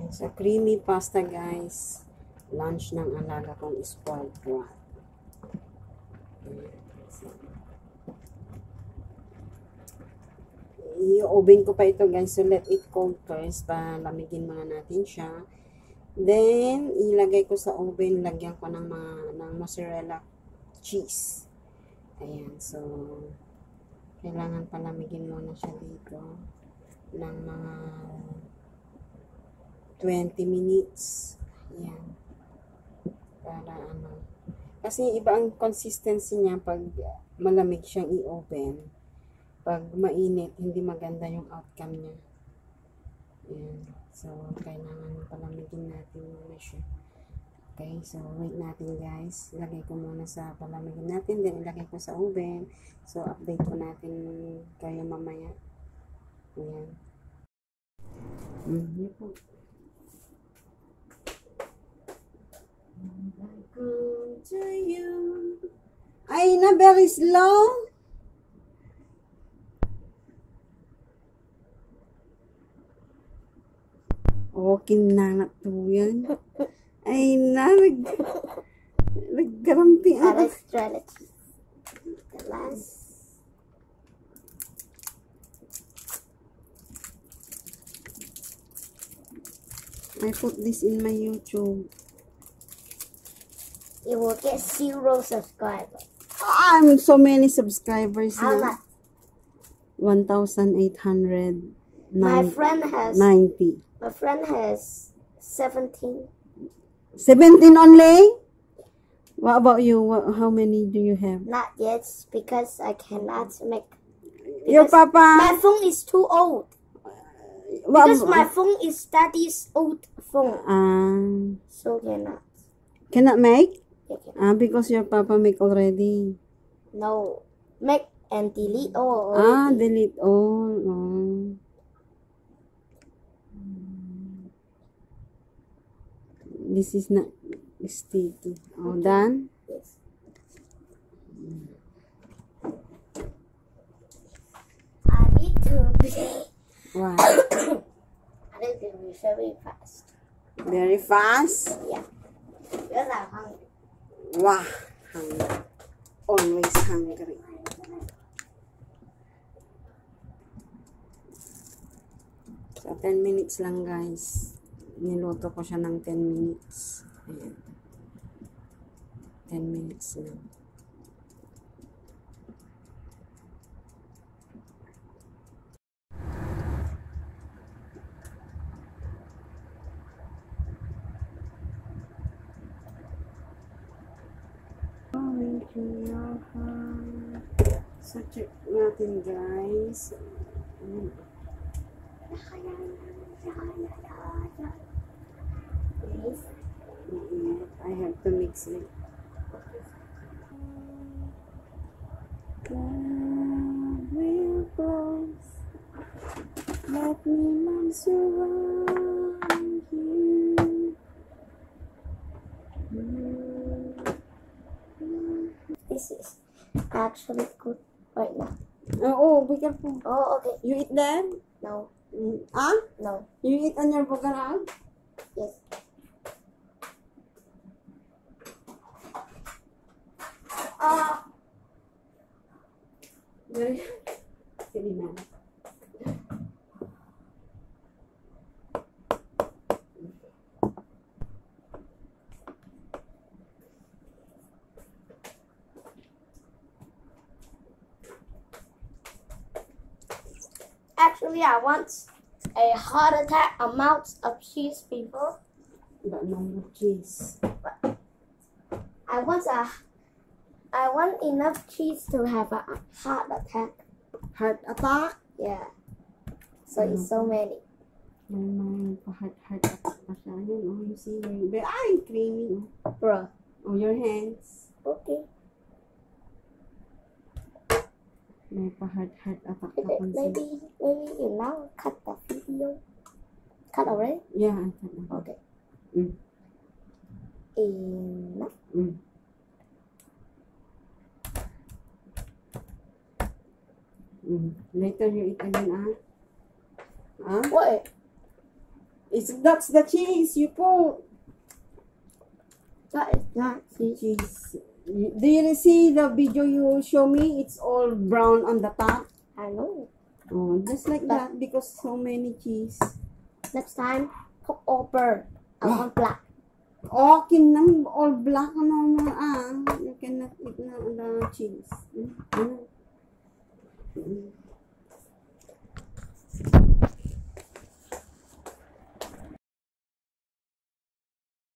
Sa creamy pasta, guys. Lunch ng alaga kong spoiled brat. I-oven ko pa ito, guys. So, let it cold first. Palamigin muna natin siya. Then, ilagay ko sa oven. Lagyan ko ng mozzarella cheese. Ayan. So, kailangan palamigin muna siya dito ng mga 20 minutes. Ayan. Para ano. Kasi iba ang consistency niya pag malamig siyang i-oven. Pag mainit, hindi maganda yung outcome niya. Ayan. So, kailangan palamigin natin muna siya. Okay, so wait natin, guys. Ilagay ko muna sa palamigin natin, then ilagay ko sa oven. So, update ko natin kayo mamaya. Ayan. Yun po. Welcome to you. Ay, na very slow. Okay na to yan. Ay, nagkarampi. Other strategy. The last. I put this in my YouTube. You will get 0 subscribers. I'm so many subscribers How now. much? 1,890. My friend has 17. 17 only? What about you? How many do you have? Not yet, because I cannot make. Your My papa? phone is too old. Because my phone is daddy's old phone. So Cannot make? cannot. Because your papa make already. No. Make and delete all. Delete all. This is not sticky. Done? Yes. I need to be. Wow. I need to be very fast. Very fast? Yeah. Because I'm hungry. Wow. Hungry. Always hungry. So, 10 minutes lang, guys. Niluto ko siya ng 10 minutes. Ayan. 10 minutes lang. So, check natin, guys. I have to mix it. Love will close. Let me arms around you. This is actually good right now. Be careful. Oh, okay. You eat that? No. No. You eat on your bugarag? Yes. Sige na. Actually, I want a heart attack amount of cheese, people. But no cheese. I want enough cheese to have a heart attack. Heart attack? Yeah. So it's so many. May heart attack pa siya. Yun, you see. Ay, creamy. Bro. Your hands. Okay. May heart attack ka pa siya. Maybe you now cut the video. Cut already? Yeah, I cut it. Okay. Enough. Later you eat again, What? That's the cheese you put. That is not Cheese. Do you see the video you show me? It's all brown on the top. I know. Oh, just like that because so many cheese. Next time, cook over. I want black. Oh, all black you cannot eat the cheese.